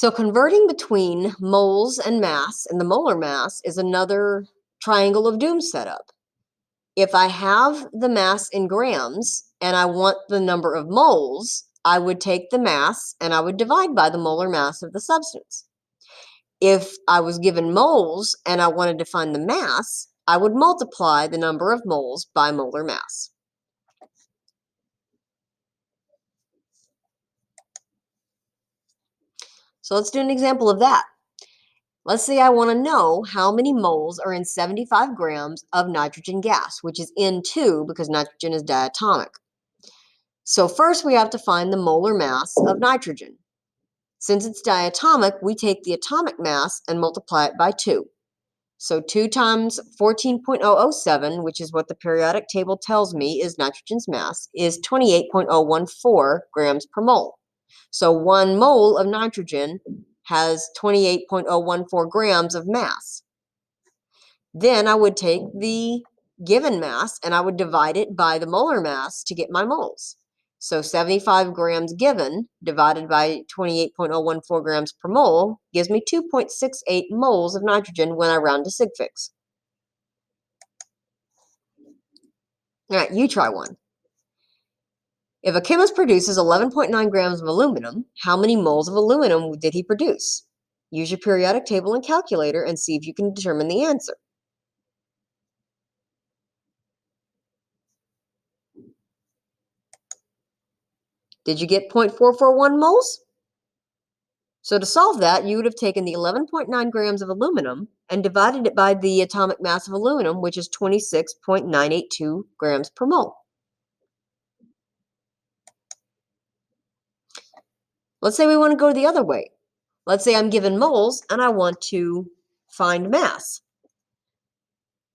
So converting between moles and mass and the molar mass is another triangle of doom setup. If I have the mass in grams and I want the number of moles, I would take the mass and I would divide by the molar mass of the substance. If I was given moles and I wanted to find the mass, I would multiply the number of moles by molar mass. So let's do an example of that. Let's say I want to know how many moles are in 75 grams of nitrogen gas, which is N2 because nitrogen is diatomic. So first we have to find the molar mass of nitrogen. Since it's diatomic, we take the atomic mass and multiply it by 2. So 2 times 14.007, which is what the periodic table tells me is nitrogen's mass, is 28.014 grams per mole. So 1 mole of nitrogen has 28.014 grams of mass. Then I would take the given mass and I would divide it by the molar mass to get my moles. So 75 grams given divided by 28.014 grams per mole gives me 2.68 moles of nitrogen when I round to sig figs. All right, you try one. If a chemist produces 11.9 grams of aluminum, how many moles of aluminum did he produce? Use your periodic table and calculator and see if you can determine the answer. Did you get 0.441 moles? So to solve that, you would have taken the 11.9 grams of aluminum and divided it by the atomic mass of aluminum, which is 26.982 grams per mole. Let's say we want to go the other way. Let's say I'm given moles and I want to find mass.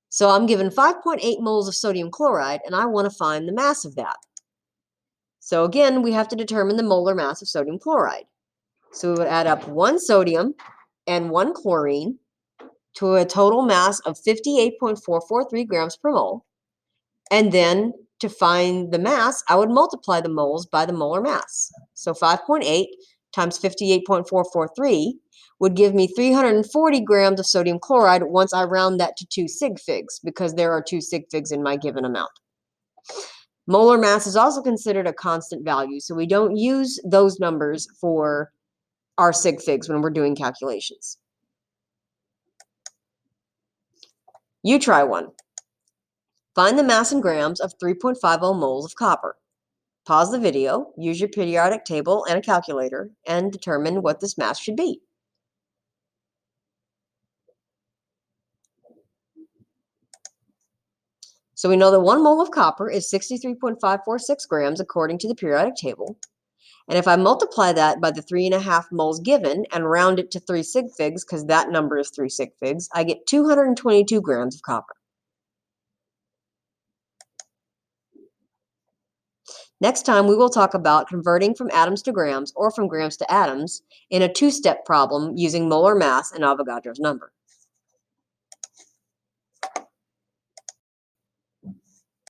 So I'm given 5.8 moles of sodium chloride and I want to find the mass of that. So again, we have to determine the molar mass of sodium chloride. So we would add up 1 sodium and 1 chlorine to a total mass of 58.443 grams per mole. And then to find the mass, I would multiply the moles by the molar mass. So 5.8 times 58.443 would give me 340 grams of sodium chloride once I round that to 2 sig figs, because there are 2 sig figs in my given amount. Molar mass is also considered a constant value, so we don't use those numbers for our sig figs when we're doing calculations. You try one. Find the mass in grams of 3.50 moles of copper. Pause the video, use your periodic table and a calculator, and determine what this mass should be. So we know that 1 mole of copper is 63.546 grams according to the periodic table. And if I multiply that by the 3.5 moles given and round it to 3 sig figs, because that number is 3 sig figs, I get 222 grams of copper. Next time, we will talk about converting from atoms to grams or from grams to atoms in a 2-step problem using molar mass and Avogadro's number.